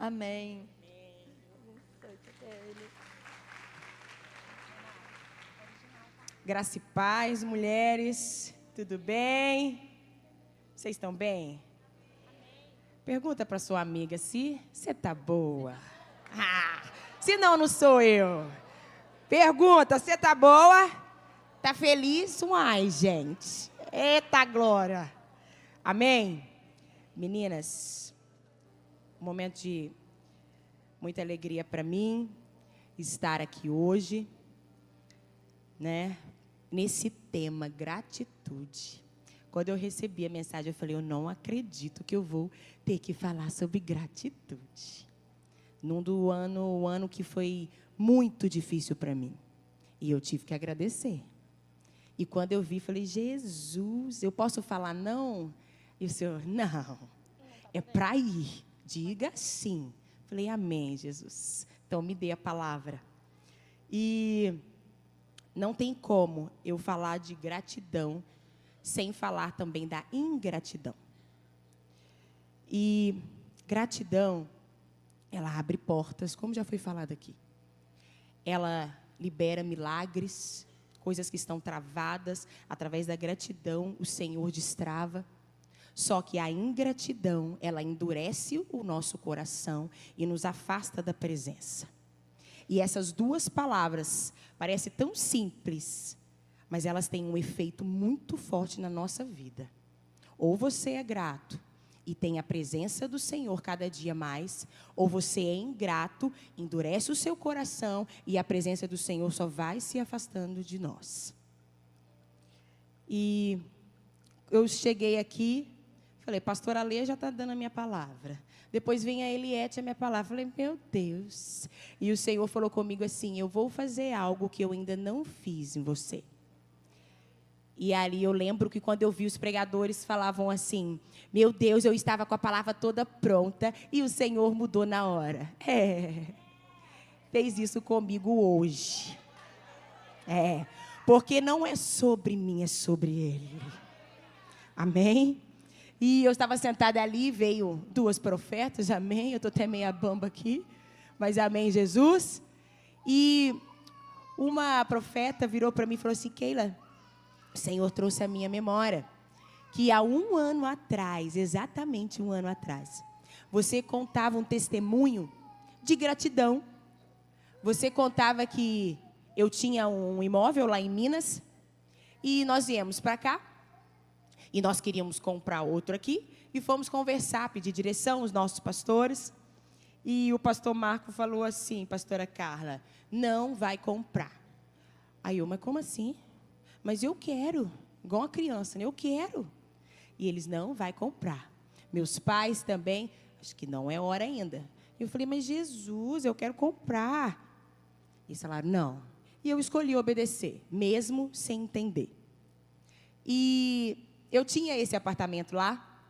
Amém. Graça e paz, mulheres. Tudo bem? Vocês estão bem? Pergunta para sua amiga se você tá boa. Se não, não sou eu. Pergunta, você tá boa? Tá feliz? Uai, gente. Eita glória. Amém? Meninas, um momento de muita alegria para mim estar aqui hoje, né? Nesse tema, gratitude. Quando eu recebi a mensagem, eu falei, eu não acredito que eu vou ter que falar sobre gratitude. O ano que foi muito difícil para mim. E eu tive que agradecer. E quando eu vi, falei, Jesus, eu posso falar não? E o Senhor, não, é para ir. Diga sim. Falei, amém, Jesus. Então, me dê a palavra. E não tem como eu falar de gratidão sem falar também da ingratidão. E gratidão, ela abre portas, como já foi falado aqui. Ela libera milagres, coisas que estão travadas. Através da gratidão, o Senhor destrava. Só que a ingratidão, ela endurece o nosso coração e nos afasta da presença. E essas duas palavras parecem tão simples, mas elas têm um efeito muito forte na nossa vida. Ou você é grato e tem a presença do Senhor cada dia mais, ou você é ingrato, endurece o seu coração e a presença do Senhor só vai se afastando de nós. E eu cheguei aqui, falei, pastora Lê já está dando a minha palavra. Depois vem a Eliette, a minha palavra. Falei, meu Deus. E o Senhor falou comigo assim, eu vou fazer algo que eu ainda não fiz em você. E ali eu lembro que quando eu vi os pregadores falavam assim, meu Deus, eu estava com a palavra toda pronta e o Senhor mudou na hora. Fez isso comigo hoje. Porque não é sobre mim, é sobre Ele. Amém? E eu estava sentada ali, veio duas profetas, amém? Eu estou até meia bamba aqui, mas amém, Jesus. E uma profeta virou para mim e falou assim, Keila, o Senhor trouxe à minha memória que há 1 ano atrás, exatamente 1 ano atrás, você contava um testemunho de gratidão. Você contava que eu tinha um imóvel lá em Minas e nós viemos para cá. E nós queríamos comprar outro aqui e fomos conversar, pedir direção aos nossos pastores. E o pastor Marco falou assim, pastora Carla, não vai comprar. Aí eu, mas como assim? Mas eu quero, igual uma criança, né? Eu quero. E eles, não vai comprar. Meus pais também, acho que não é hora ainda. Eu falei, mas Jesus, eu quero comprar. E eles falaram, não. E eu escolhi obedecer, mesmo sem entender. E eu tinha esse apartamento lá,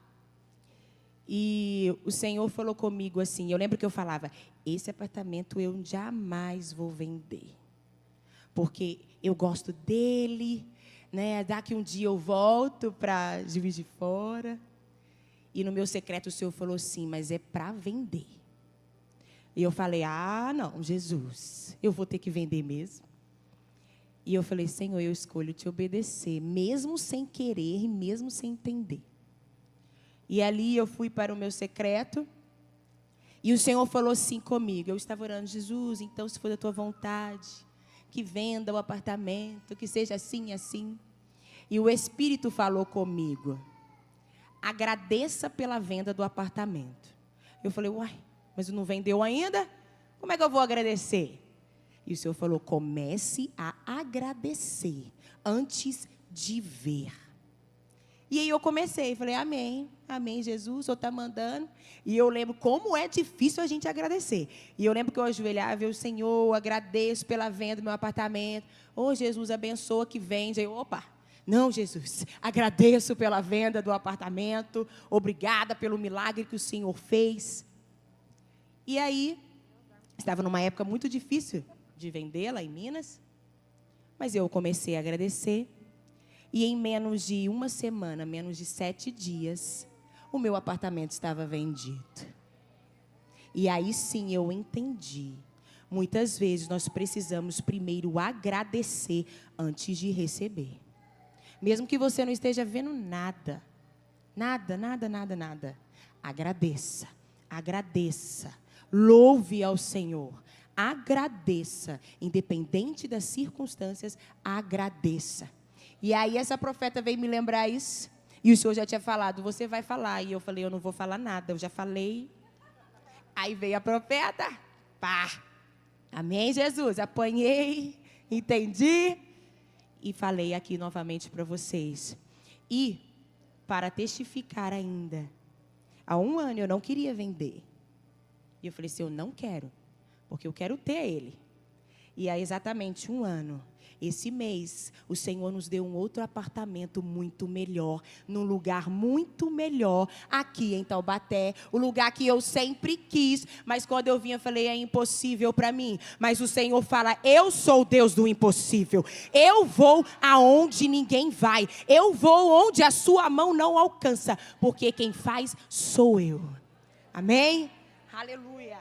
e o Senhor falou comigo assim, eu lembro que eu falava, esse apartamento eu jamais vou vender, porque eu gosto dele, né? Daqui um dia eu volto para Juiz de Fora, e no meu secreto o Senhor falou assim, mas é para vender. E eu falei, não, Jesus, eu vou ter que vender mesmo. E eu falei, Senhor, eu escolho te obedecer, mesmo sem querer e mesmo sem entender. E ali eu fui para o meu secreto, e o Senhor falou assim comigo, eu estava orando, Jesus, então se for da tua vontade, que venda o apartamento, que seja assim e assim. E o Espírito falou comigo, agradeça pela venda do apartamento. Eu falei, uai, mas não vendeu ainda? Como é que eu vou agradecer? E o Senhor falou, comece a agradecer antes de ver. E aí eu comecei, falei, amém, amém, Jesus, o Senhor está mandando. E eu lembro como é difícil a gente agradecer. E eu lembro que eu ajoelhava, eu, Senhor, agradeço pela venda do meu apartamento. Jesus, abençoa que vende. Aí, opa, não, Jesus, agradeço pela venda do apartamento. Obrigada pelo milagre que o Senhor fez. E aí, estava numa época muito difícil de vender lá em Minas, mas eu comecei a agradecer, e em menos de 1 semana, menos de 7 dias, o meu apartamento estava vendido. E aí sim eu entendi. Muitas vezes nós precisamos primeiro agradecer antes de receber. Mesmo que você não esteja vendo nada. Nada, nada, nada, nada. Agradeça, agradeça. Louve ao Senhor. Agradeça. Independente das circunstâncias, agradeça. E aí essa profeta veio me lembrar isso. E o Senhor já tinha falado, você vai falar. E eu falei, eu não vou falar nada, eu já falei. Aí veio a profeta, pá. Amém, Jesus? Apanhei, entendi. E falei aqui novamente para vocês. E, para testificar ainda, há 1 ano eu não queria vender. E eu falei assim, eu não quero, porque eu quero ter ele. E há exatamente 1 ano, esse mês, o Senhor nos deu um outro apartamento muito melhor, num lugar muito melhor, aqui em Taubaté, o lugar que eu sempre quis, mas quando eu vim eu falei, é impossível para mim, mas o Senhor fala, eu sou o Deus do impossível, eu vou aonde ninguém vai, eu vou onde a sua mão não alcança, porque quem faz sou eu, amém? Aleluia!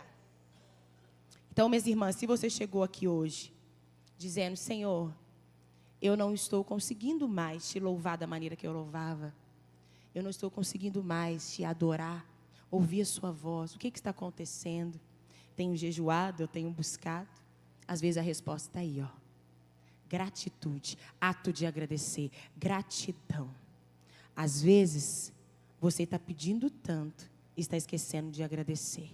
Então, minhas irmãs, se você chegou aqui hoje, dizendo, Senhor, eu não estou conseguindo mais te louvar da maneira que eu louvava. Eu não estou conseguindo mais te adorar, ouvir a sua voz. O que está acontecendo? Tenho jejuado, eu tenho buscado. Às vezes a resposta está aí, ó. Gratitude, ato de agradecer, gratidão. Às vezes, você está pedindo tanto e está esquecendo de agradecer.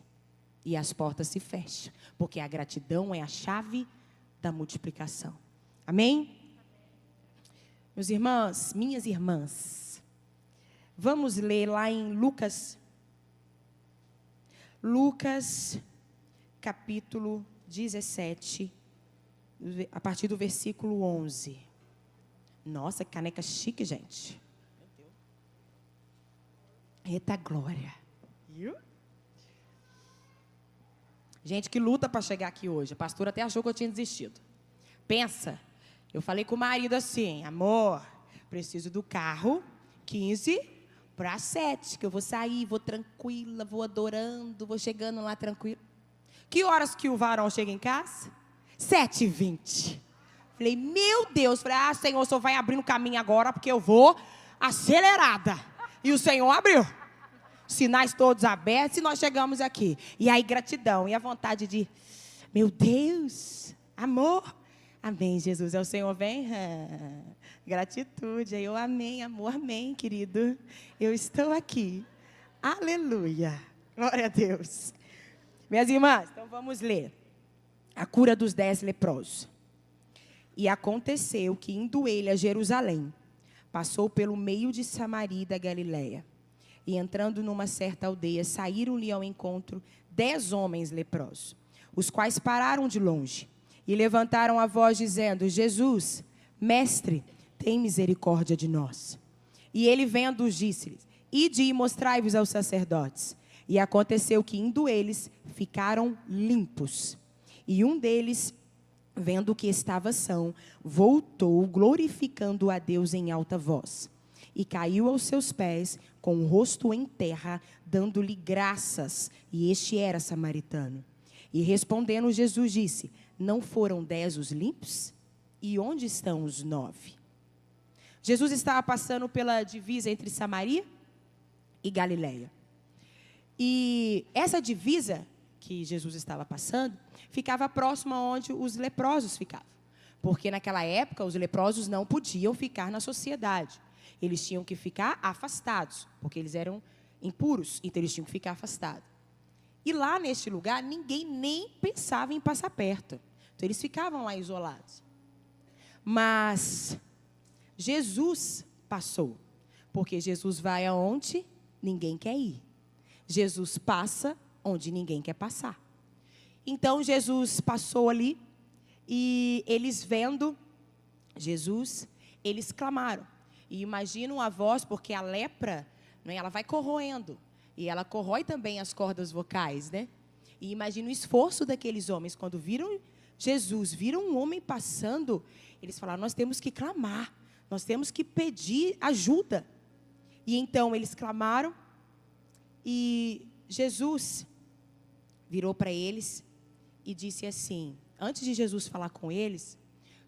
E as portas se fecham, porque a gratidão é a chave da multiplicação. Amém? Meus irmãos, minhas irmãs, vamos ler lá em Lucas, capítulo 17, a partir do versículo 11. Nossa, que caneca chique, gente. Eita glória. Gente que luta para chegar aqui hoje. A pastora até achou que eu tinha desistido. Pensa, eu falei com o marido assim, amor, preciso do carro 15 para 7, que eu vou sair, vou tranquila, vou adorando, vou chegando lá tranquilo. Que horas que o varão chega em casa? 7h20. Falei, meu Deus, falei, Senhor, o Senhor vai abrindo caminho agora, porque eu vou acelerada. E o Senhor abriu. Sinais todos abertos e nós chegamos aqui. E aí gratidão e a vontade de, meu Deus, amor. Amém, Jesus, é o Senhor, vem. Gratitude, aí eu amém, amor, amém, querido. Eu estou aqui. Aleluia. Glória a Deus. Minhas irmãs, então vamos ler. A cura dos 10 leprosos. E aconteceu que indo ele a Jerusalém, passou pelo meio de Samaria e da Galileia. E entrando numa certa aldeia, saíram-lhe ao encontro 10 homens leprosos, os quais pararam de longe e levantaram a voz dizendo, Jesus, mestre, tem misericórdia de nós. E ele vendo-os disse-lhes, ide e mostrai-vos aos sacerdotes. E aconteceu que indo eles, ficaram limpos. E um deles, vendo que estava são, voltou glorificando a Deus em alta voz. E caiu aos seus pés, com o rosto em terra, dando-lhe graças. E este era samaritano. E respondendo Jesus disse, não foram 10 os limpos? E onde estão os 9? Jesus estava passando pela divisa entre Samaria e Galileia. E essa divisa que Jesus estava passando, ficava próxima onde os leprosos ficavam. Porque naquela época, os leprosos não podiam ficar na sociedade. Eles tinham que ficar afastados, porque eles eram impuros, então eles tinham que ficar afastados. E lá neste lugar, ninguém nem pensava em passar perto. Então eles ficavam lá isolados. Mas Jesus passou, porque Jesus vai aonde ninguém quer ir. Jesus passa onde ninguém quer passar. Então Jesus passou ali e eles vendo Jesus, eles clamaram. E imaginam a voz, porque a lepra, né, ela vai corroendo. E ela corrói também as cordas vocais, né? E imagina o esforço daqueles homens. Quando viram Jesus, viram um homem passando, eles falaram, nós temos que clamar. Nós temos que pedir ajuda. E então eles clamaram. E Jesus virou para eles e disse assim, antes de Jesus falar com eles,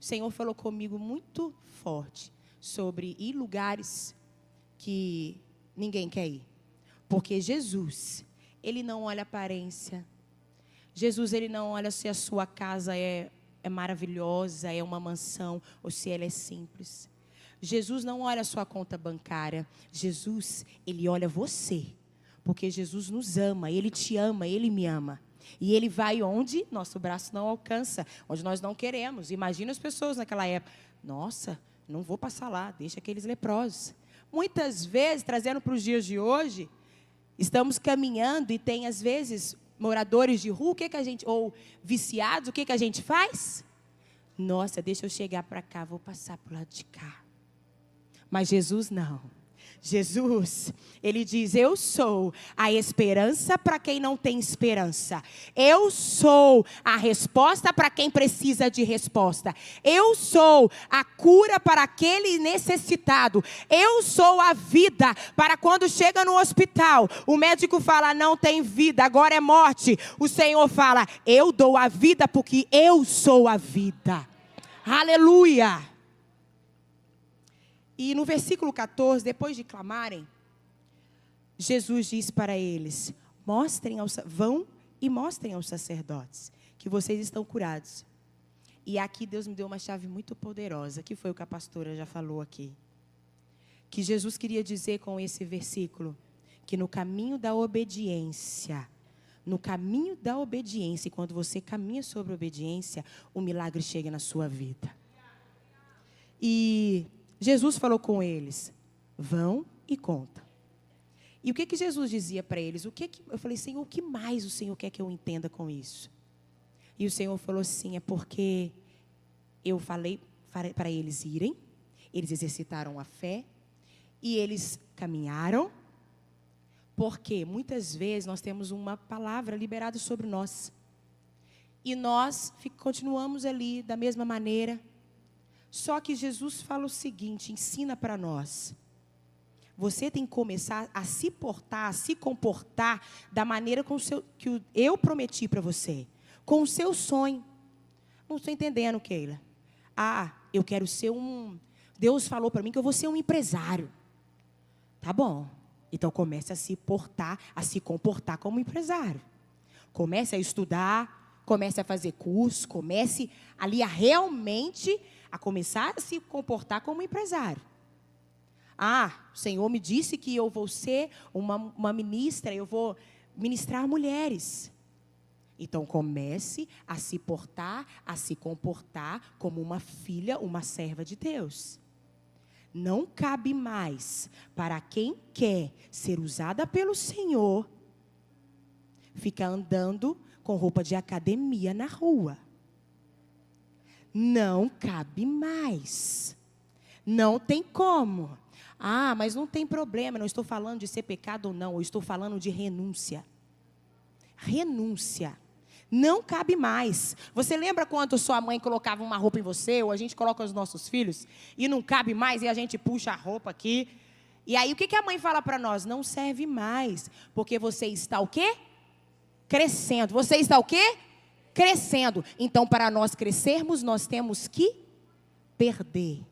o Senhor falou comigo muito forte sobre ir lugares que ninguém quer ir. Porque Jesus, Ele não olha a aparência. Jesus, Ele não olha se a sua casa é maravilhosa, é uma mansão, ou se ela é simples. Jesus não olha a sua conta bancária. Jesus, Ele olha você. Porque Jesus nos ama, Ele te ama, Ele me ama. E Ele vai onde nosso braço não alcança, onde nós não queremos. Imagina as pessoas naquela época. Nossa, não vou passar lá, deixa aqueles leprosos. Muitas vezes, trazendo para os dias de hoje, estamos caminhando e tem às vezes moradores de rua, ou viciados, o que a gente faz? Nossa, deixa eu chegar para cá, vou passar para o lado de cá. Mas Jesus não. Jesus, Ele diz, eu sou a esperança para quem não tem esperança. Eu sou a resposta para quem precisa de resposta. Eu sou a cura para aquele necessitado. Eu sou a vida para quando chega no hospital, o médico fala, não tem vida, agora é morte. O Senhor fala, eu dou a vida porque eu sou a vida. Aleluia! E no versículo 14, depois de clamarem, Jesus diz para eles, vão e mostrem aos sacerdotes que vocês estão curados. E aqui Deus me deu uma chave muito poderosa, que foi o que a pastora já falou aqui. Que Jesus queria dizer com esse versículo, que no caminho da obediência, quando você caminha sobre a obediência, o milagre chega na sua vida. E Jesus falou com eles, vão e contam. E o que Jesus dizia para eles? Eu falei, Senhor, o que mais o Senhor quer que eu entenda com isso? E o Senhor falou assim, é porque eu falei para eles irem, eles exercitaram a fé, e eles caminharam, porque muitas vezes nós temos uma palavra liberada sobre nós. E nós continuamos ali da mesma maneira. Só que Jesus fala o seguinte, ensina para nós. Você tem que começar a se portar, a se comportar da maneira que eu prometi para você. Com o seu sonho. Não estou entendendo, Keila. Eu quero ser Deus falou para mim que eu vou ser um empresário. Tá bom. Então comece a se portar, a se comportar como empresário. Comece a estudar, comece a fazer curso, comece ali a começar a se comportar como empresário. O Senhor me disse que eu vou ser uma ministra, eu vou ministrar mulheres. Então comece a se portar, a se comportar como uma filha, uma serva de Deus. Não cabe mais para quem quer ser usada pelo Senhor, ficar andando com roupa de academia na rua. Não cabe mais. Não tem como. Mas não tem problema, não estou falando de ser pecado ou não, eu estou falando de renúncia. Renúncia. Não cabe mais. Você lembra quando sua mãe colocava uma roupa em você, ou a gente coloca os nossos filhos, e não cabe mais, e a gente puxa a roupa aqui. E aí o que a mãe fala para nós? Não serve mais, porque você está o quê? Crescendo. Você está o quê? Crescendo. Então, para nós crescermos, nós temos que perder.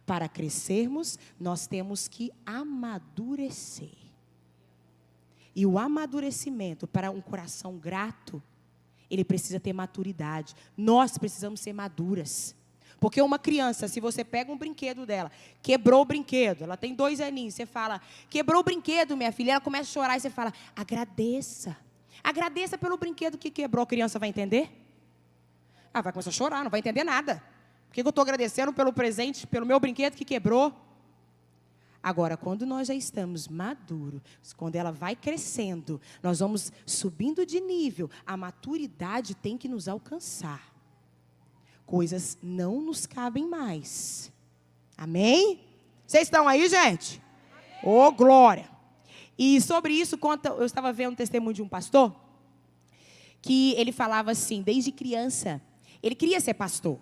Para crescermos, nós temos que amadurecer. E o amadurecimento para um coração grato, ele precisa ter maturidade. Nós precisamos ser maduras. Porque uma criança, se você pega um brinquedo dela, quebrou o brinquedo, ela tem 2 aninhos, você fala, quebrou o brinquedo, minha filha, ela começa a chorar e você fala, agradeça. Agradeça pelo brinquedo que quebrou. A criança vai entender? Vai começar a chorar, não vai entender nada. Por que eu estou agradecendo pelo presente, pelo meu brinquedo que quebrou? Agora, quando nós já estamos maduros, quando ela vai crescendo, nós vamos subindo de nível, a maturidade tem que nos alcançar. Coisas não nos cabem mais. Amém? Vocês estão aí, gente? Ô, glória! E sobre isso, eu estava vendo um testemunho de um pastor, que ele falava assim, desde criança, ele queria ser pastor.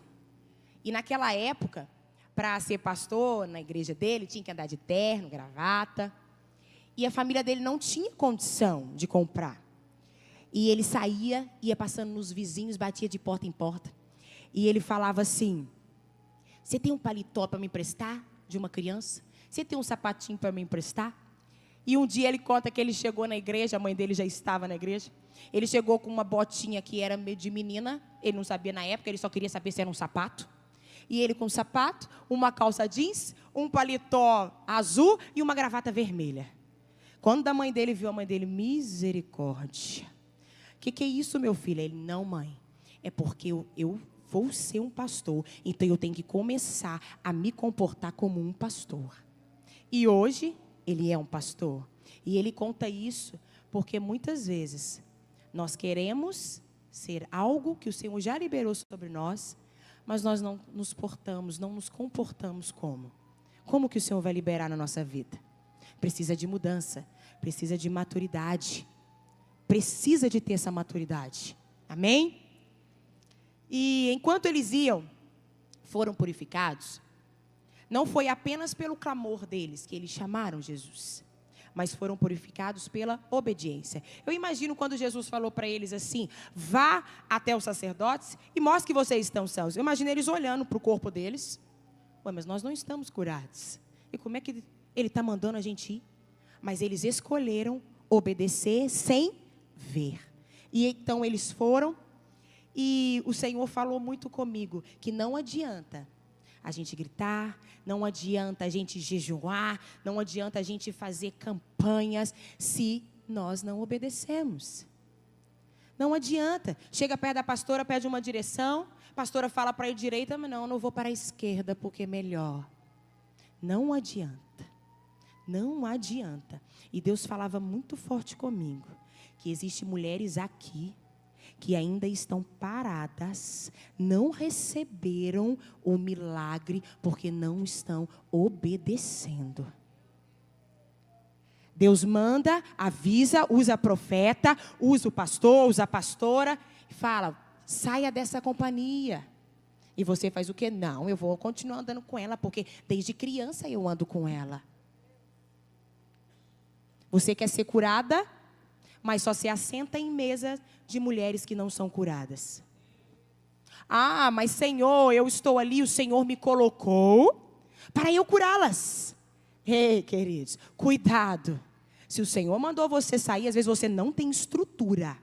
E naquela época, para ser pastor na igreja dele, tinha que andar de terno, gravata. E a família dele não tinha condição de comprar. E ele saía, ia passando nos vizinhos, batia de porta em porta. E ele falava assim: você tem um paletó para me emprestar de uma criança? Você tem um sapatinho para me emprestar? E um dia ele conta que ele chegou na igreja, a mãe dele já estava na igreja. Ele chegou com uma botinha que era meio de menina, ele não sabia na época, ele só queria saber se era um sapato. E ele com um sapato, uma calça jeans, um paletó azul e uma gravata vermelha. Quando a mãe dele viu, a mãe dele: misericórdia. O que é isso, meu filho? Ele: não, mãe, é porque eu vou ser um pastor, então eu tenho que começar a me comportar como um pastor. E hoje ele é um pastor. E ele conta isso porque muitas vezes nós queremos ser algo que o Senhor já liberou sobre nós, mas nós não nos portamos, não nos comportamos como. Como que o Senhor vai liberar na nossa vida? Precisa de mudança, precisa de maturidade. Precisa de ter essa maturidade. Amém? E enquanto eles foram purificados, não foi apenas pelo clamor deles que eles chamaram Jesus, mas foram purificados pela obediência. Eu imagino quando Jesus falou para eles assim: vá até os sacerdotes e mostre que vocês estão sãos. Eu imagino eles olhando para o corpo deles: ué, mas nós não estamos curados. E como é que ele está mandando a gente ir? Mas eles escolheram obedecer sem ver. E então eles foram, e o Senhor falou muito comigo que não adianta a gente gritar, não adianta a gente jejuar, não adianta a gente fazer campanhas se nós não obedecemos. Não adianta. Chega perto da pastora, pede uma direção, a pastora fala para a direita, mas não vou para a esquerda porque é melhor. Não adianta. Não adianta. E Deus falava muito forte comigo que existem mulheres aqui que ainda estão paradas, não receberam o milagre porque não estão obedecendo. Deus manda, avisa, usa profeta, usa o pastor, usa a pastora, e fala: saia dessa companhia. E você faz o quê? Não, eu vou continuar andando com ela, porque desde criança eu ando com ela. Você quer ser curada, mas só se assenta em mesa de mulheres que não são curadas. Ah, mas Senhor, eu estou ali, o Senhor me colocou para eu curá-las. Ei, queridos, cuidado. Se o Senhor mandou você sair, às vezes você não tem estrutura.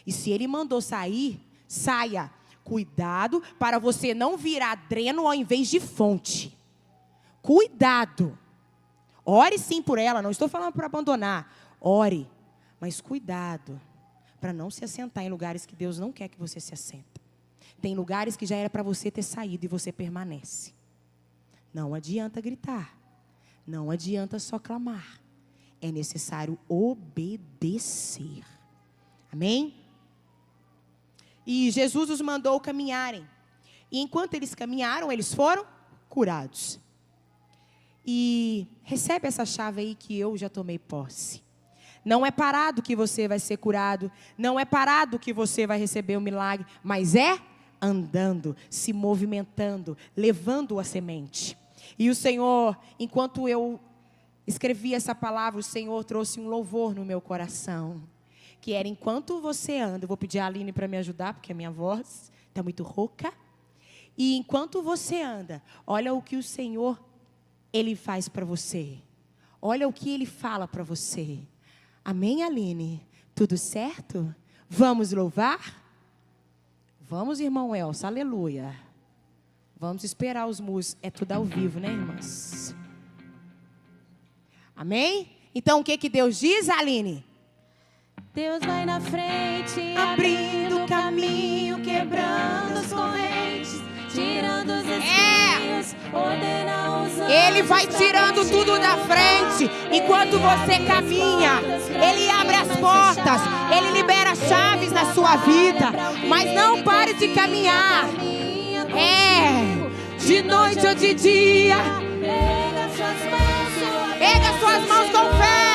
E se Ele mandou sair, saia. Cuidado para você não virar dreno ao invés de fonte. Cuidado. Ore sim por ela, não estou falando para abandonar. Ore, mas cuidado para não se assentar em lugares que Deus não quer que você se assente. Tem lugares que já era para você ter saído e você permanece. Não adianta gritar. Não adianta só clamar. É necessário obedecer. Amém? E Jesus os mandou caminharem. E enquanto eles caminharam, eles foram curados. E recebe essa chave aí que eu já tomei posse. Não é parado que você vai ser curado. Não é parado que você vai receber o milagre. Mas é andando, se movimentando, levando a semente. E o Senhor, enquanto eu escrevi essa palavra, o Senhor trouxe um louvor no meu coração. Que era: enquanto você anda, eu vou pedir a Aline para me ajudar, porque a minha voz está muito rouca. E enquanto você anda, olha o que o Senhor, Ele faz para você. Olha o que Ele fala para você. Amém, Aline? Tudo certo? Vamos louvar? Vamos, irmão Elsa, aleluia. Vamos esperar os músicos. É tudo ao vivo, né, irmãs? Amém? Então, o que Deus diz, Aline? Deus vai na frente, abrindo caminho, quebrando as correntes, tirando os espinhos, ordena os anjos. Ele vai tirando tudo da frente. Enquanto você caminha, Ele abre as portas, Ele libera chaves na sua vida. Mas não pare de caminhar. De noite ou de dia. Pega suas mãos com fé.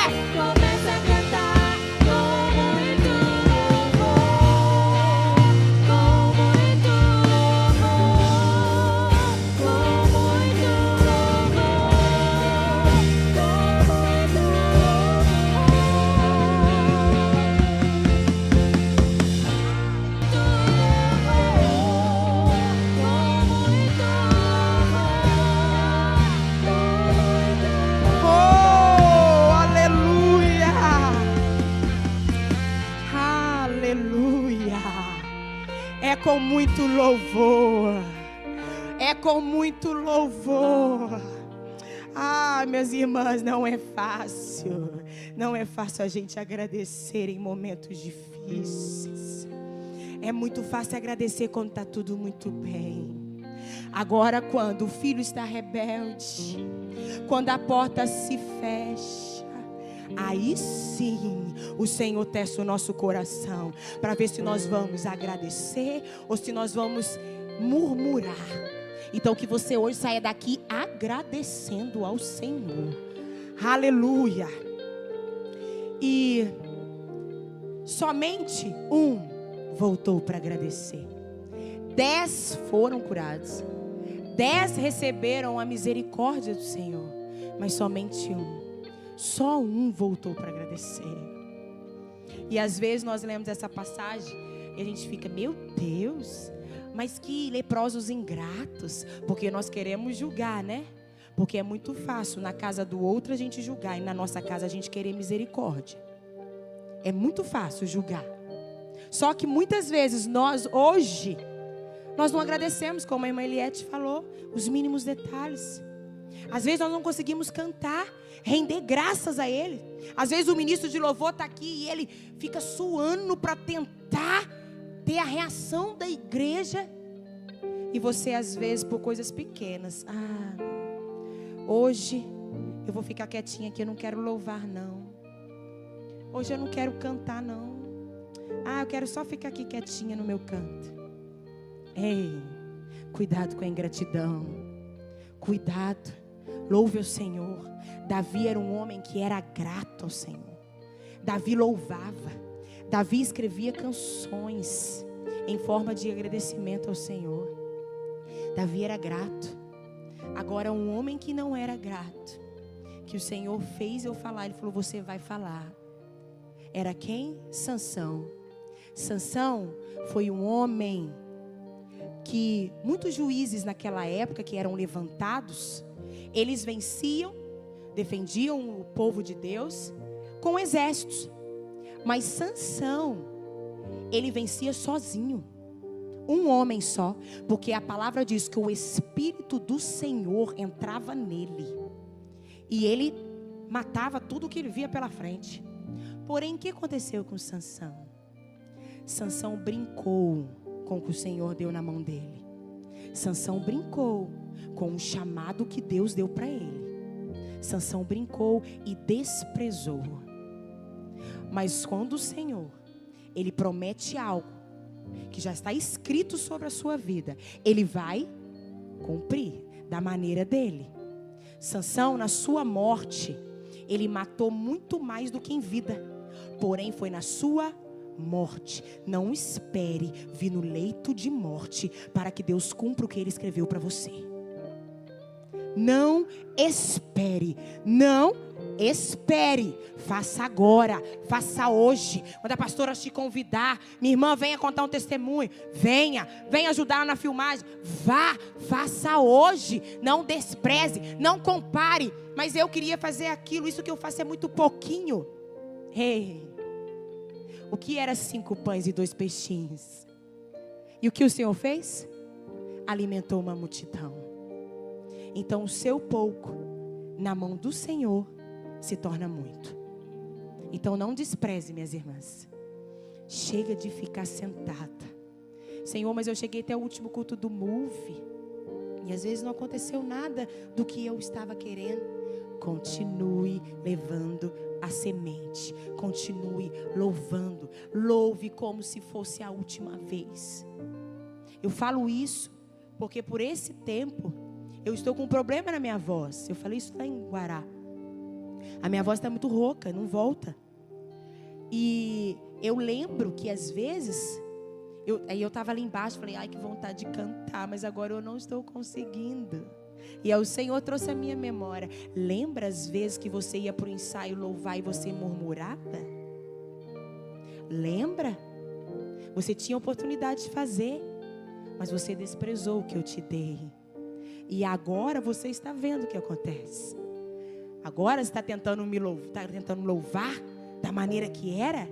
Aleluia. É com muito louvor. É com muito louvor. Ah, minhas irmãs, não é fácil. Não é fácil a gente agradecer em momentos difíceis. É muito fácil agradecer quando está tudo muito bem. Agora, quando o filho está rebelde, quando a porta se fecha, aí sim o Senhor testa o nosso coração para ver se nós vamos agradecer ou se nós vamos murmurar. Então que você hoje saia daqui agradecendo ao Senhor. Aleluia. E somente um voltou para agradecer. 10 foram curados. 10 receberam a misericórdia do Senhor. Mas somente um. Só um voltou para agradecer. E às vezes nós lemos essa passagem e a gente fica, meu Deus, mas que leprosos ingratos. Porque nós queremos julgar, né? Porque é muito fácil na casa do outro a gente julgar e na nossa casa a gente querer misericórdia. É muito fácil julgar. Só que muitas vezes nós hoje, nós não agradecemos, como a irmã Eliette falou, os mínimos detalhes. Às vezes nós não conseguimos cantar, render graças a Ele. Às vezes o ministro de louvor está aqui e ele fica suando para tentar ter a reação da igreja. E você às vezes por coisas pequenas, hoje eu vou ficar quietinha aqui, eu não quero louvar não. Hoje eu não quero cantar não. Eu quero só ficar aqui quietinha no meu canto. Ei, cuidado com a ingratidão. Cuidado. Louve o Senhor. Davi era um homem que era grato ao Senhor. Davi louvava. Davi escrevia canções em forma de agradecimento ao Senhor. Davi era grato. Agora um homem que não era grato, que o Senhor fez eu falar, Ele falou, você vai falar. Era quem? Sansão. Sansão foi um homem que muitos juízes naquela época que eram levantados, eles venciam, defendiam o povo de Deus com exércitos. Mas Sansão, ele vencia sozinho. Um homem só, porque a palavra diz que o Espírito do Senhor entrava nele. E ele matava tudo que ele via pela frente. Porém, o que aconteceu com Sansão? Sansão brincou com o que o Senhor deu na mão dele. Sansão brincou com o chamado que Deus deu para ele. Sansão brincou e desprezou. Mas quando o Senhor, Ele promete algo que já está escrito sobre a sua vida, Ele vai cumprir da maneira dele. Sansão, na sua morte, ele matou muito mais do que em vida. Porém, foi na sua morte. Não espere vir no leito de morte para que Deus cumpra o que Ele escreveu para você. Não espere. Não espere. Faça agora. Faça hoje. Quando a pastora te convidar, minha irmã, venha contar um testemunho. Venha ajudar na filmagem. Vá, faça hoje. Não despreze, não compare. Mas eu queria fazer aquilo. Isso que eu faço é muito pouquinho. Ei, o que era 5 pães e 2 peixinhos? E o que o Senhor fez? Alimentou uma multidão. Então o seu pouco na mão do Senhor se torna muito. Então não despreze, minhas irmãs. Chega de ficar sentada. Senhor, mas eu cheguei até o último culto do Move e às vezes não aconteceu nada do que eu estava querendo. Continue levando a semente. Continue louvando. Louve como se fosse a última vez. Eu falo isso porque por esse tempo eu estou com um problema na minha voz. Eu falei isso lá em Guará. A minha voz está muito rouca, não volta. E eu lembro que às vezes eu estava ali embaixo, falei, ai que vontade de cantar, mas agora eu não estou conseguindo. E aí o Senhor trouxe a minha memória. Lembra as vezes que você ia para o ensaio louvar e você murmurava? Lembra? Você tinha oportunidade de fazer, mas você desprezou o que eu te dei. E agora você está vendo o que acontece. Agora você está tentando louvar da maneira que era.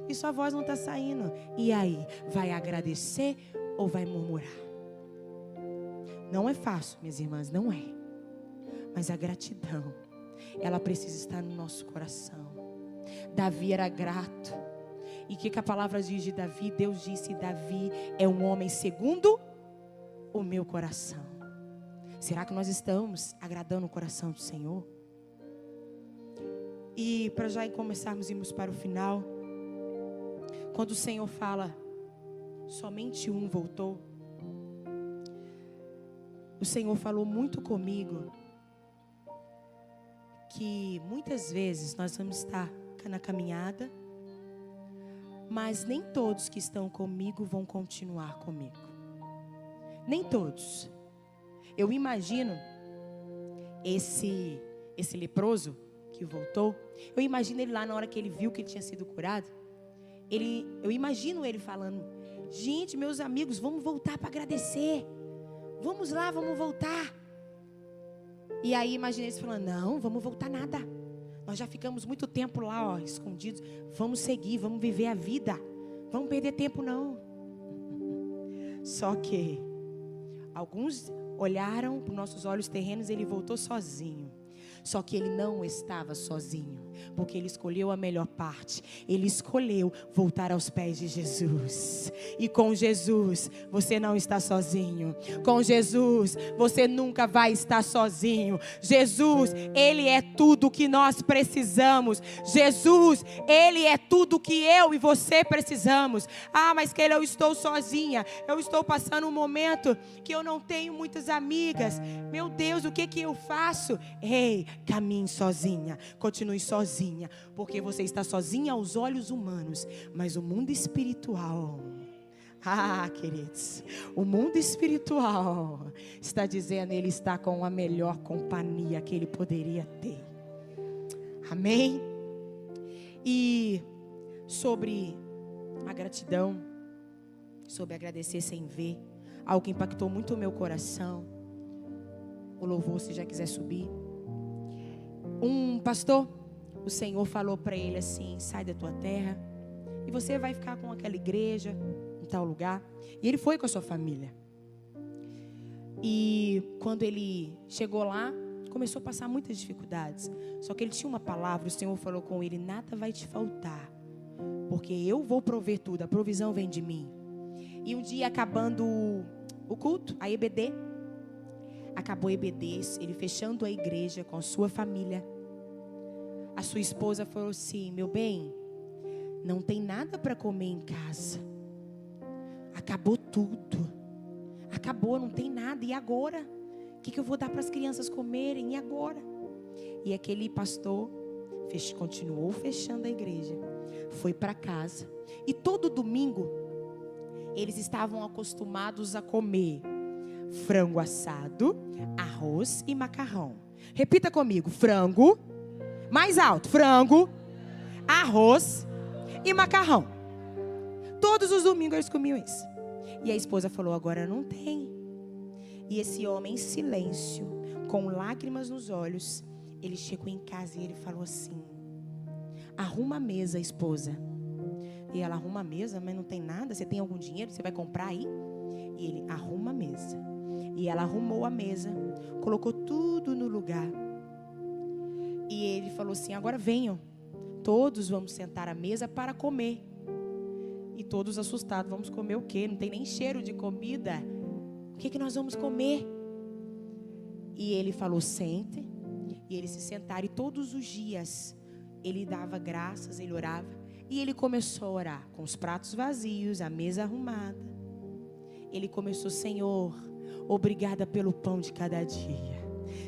e sua voz não está saindo. E aí, vai agradecer ou vai murmurar? Não é fácil, minhas irmãs, não é. Mas a gratidão, ela precisa estar no nosso coração. Davi era grato. E o que a palavra diz de Davi? Deus disse: Davi é um homem segundo o meu coração. Será que nós estamos agradando o coração do Senhor? E para já começarmos a irmos para o final, quando o Senhor fala, somente um voltou, o Senhor falou muito comigo, que muitas vezes nós vamos estar na caminhada, mas nem todos que estão comigo vão continuar comigo. Nem todos. Eu imagino esse leproso que voltou, eu imagino ele lá na hora que ele viu que ele tinha sido curado. Eu imagino ele falando: gente, meus amigos, vamos voltar para agradecer. Vamos lá, vamos voltar. E aí imaginei eles falando: não, vamos voltar nada. Nós já ficamos muito tempo lá, ó, escondidos. Vamos seguir, vamos viver a vida. Vamos perder tempo não. Só que alguns olharam para os nossos olhos terrenos e ele voltou sozinho. Só que ele não estava sozinho, porque ele escolheu a melhor parte. Ele escolheu voltar aos pés de Jesus. E com Jesus você não está sozinho. Com Jesus você nunca vai estar sozinho. Jesus, Ele é tudo que nós precisamos. Jesus, Ele é tudo que eu e você precisamos. Ah, mas que eu estou sozinha. Eu estou passando um momento que eu não tenho muitas amigas. Meu Deus, o que eu faço? Ei, caminhe sozinha, continue sozinha, porque você está sozinha aos olhos humanos, mas o mundo espiritual, queridos, o mundo espiritual está dizendo, ele está com a melhor companhia que ele poderia ter. Amém? E sobre a gratidão, sobre agradecer sem ver, algo que impactou muito o meu coração. O louvor, se já quiser subir. Um pastor, o Senhor falou para ele assim: sai da tua terra e você vai ficar com aquela igreja em tal lugar. E ele foi com a sua família. E quando ele chegou lá, começou a passar muitas dificuldades. Só que ele tinha uma palavra, o Senhor falou com ele: nada vai te faltar, porque eu vou prover tudo, a provisão vem de mim. E um dia, acabando o culto, a EBD, acabou a EBD, ele fechando a igreja com a sua família. A sua esposa falou assim: meu bem, não tem nada para comer em casa. Acabou tudo. Acabou, não tem nada. E agora? O que eu vou dar para as crianças comerem? E agora? E aquele pastor continuou fechando a igreja. Foi para casa. E todo domingo, eles estavam acostumados a comer frango assado, arroz e macarrão. Repita comigo: frango, mais alto, frango, arroz e macarrão. Todos os domingos eles comiam isso. E a esposa falou: agora não tem. E esse homem, em silêncio, com lágrimas nos olhos, ele chegou em casa e ele falou assim: arruma a mesa, esposa. E ela: arruma a mesa, mas não tem nada. Você tem algum dinheiro? Você vai comprar aí? E ele: arruma a mesa. E ela arrumou a mesa, colocou tudo no lugar. E ele falou assim: agora venham, todos vamos sentar à mesa para comer. E todos assustados: vamos comer o quê? Não tem nem cheiro de comida. O que nós vamos comer? E ele falou: sente. E eles se sentaram, e todos os dias ele dava graças, ele orava. E ele começou a orar com os pratos vazios, a mesa arrumada. Ele começou: Senhor, obrigada pelo pão de cada dia.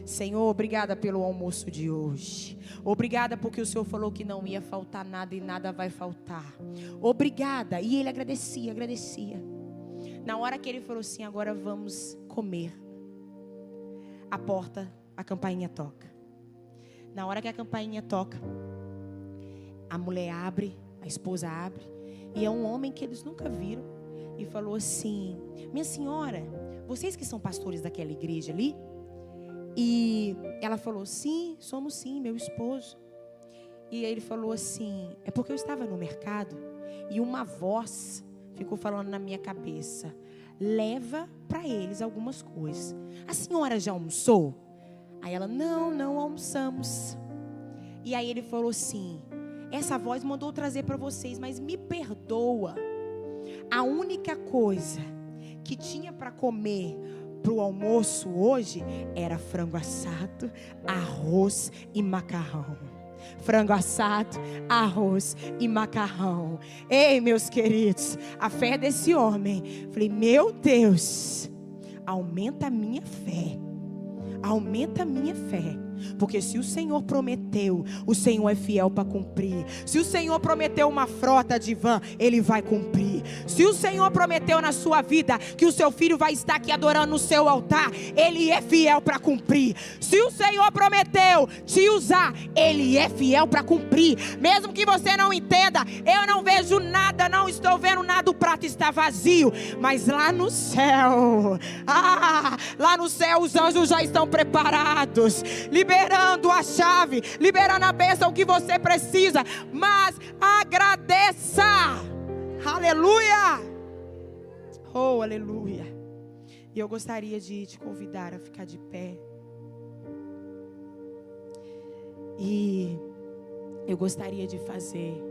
Senhor, obrigada pelo almoço de hoje. Obrigada porque o Senhor falou que não ia faltar nada e nada vai faltar. Obrigada. E ele agradecia. Na hora que ele falou assim: agora vamos comer, a porta, a campainha toca. Na hora que a campainha toca, a mulher abre, a esposa abre, e é um homem que eles nunca viram. E falou assim: minha senhora, vocês que são pastores daquela igreja ali? E ela falou: sim, somos sim, meu esposo. E ele falou assim: é porque eu estava no mercado E uma voz ficou falando na minha cabeça: leva para eles algumas coisas. A senhora já almoçou? Aí ela: não almoçamos. E aí ele falou assim: essa voz mandou trazer para vocês, mas me perdoa. A única coisa que tinha para comer para o almoço hoje era frango assado, arroz e macarrão. Frango assado, arroz e macarrão. Ei, meus queridos, a fé desse homem. Falei: meu Deus, aumenta a minha fé. Aumenta a minha fé. Porque se o Senhor prometeu, o Senhor é fiel para cumprir. Se o Senhor prometeu uma frota de van, Ele vai cumprir. Se o Senhor prometeu na sua vida que o seu filho vai estar aqui adorando no seu altar, Ele é fiel para cumprir. Se o Senhor prometeu te usar, Ele é fiel para cumprir. Mesmo que você não entenda, eu não vejo nada, não estou vendo nada, o prato está vazio. Mas lá no céu, lá no céu os anjos já estão preparados, liberando a chave, liberando a bênção que você precisa. Mas agradeça. Aleluia. Oh, aleluia. E eu gostaria de te convidar a ficar de pé. E eu gostaria de fazer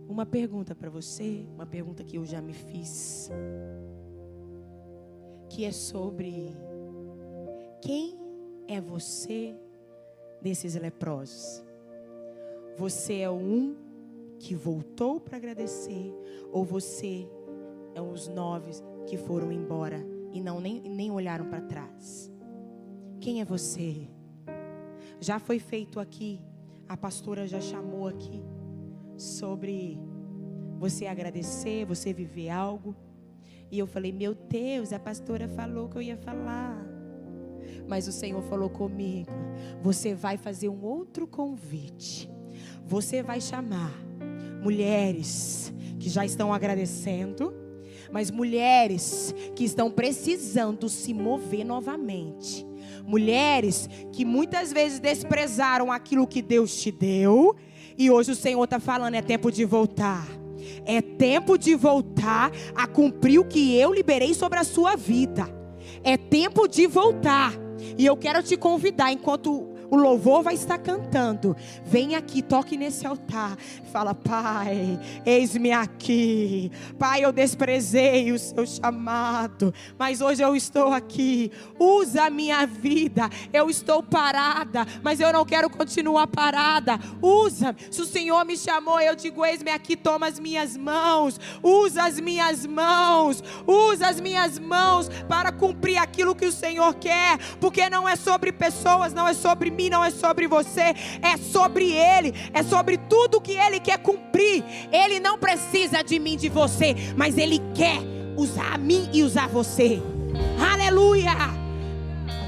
uma pergunta para você, uma pergunta que eu já me fiz, que é sobre: quem é você desses leprosos? Você é um que voltou para agradecer, ou você é os 9 que foram embora e nem olharam para trás? Quem é você? Já foi feito aqui, a pastora já chamou aqui sobre você agradecer, você viver algo. E eu falei: meu Deus, a pastora falou que eu ia falar. Mas o Senhor falou comigo: você vai fazer um outro convite. Você vai chamar mulheres que já estão agradecendo, mas mulheres que estão precisando se mover novamente. Mulheres que muitas vezes desprezaram aquilo que Deus te deu, e hoje o Senhor está falando: é tempo de voltar. É tempo de voltar a cumprir o que eu liberei sobre a sua vida. É tempo de voltar. E eu quero te convidar, enquanto o louvor vai estar cantando, vem aqui, toque nesse altar, fala: Pai, eis-me aqui. Pai, eu desprezei o seu chamado, mas hoje eu estou aqui. Usa a minha vida. Eu estou parada, mas eu não quero continuar parada. Usa. Se o Senhor me chamou, eu digo: eis-me aqui, toma as minhas mãos. Usa as minhas mãos. Usa as minhas mãos para cumprir aquilo que o Senhor quer. Porque não é sobre pessoas, não é sobre mim, não é sobre você, é sobre Ele, é sobre tudo que Ele quer cumprir. Ele não precisa de mim, de você, mas Ele quer usar a mim e usar você. Aleluia.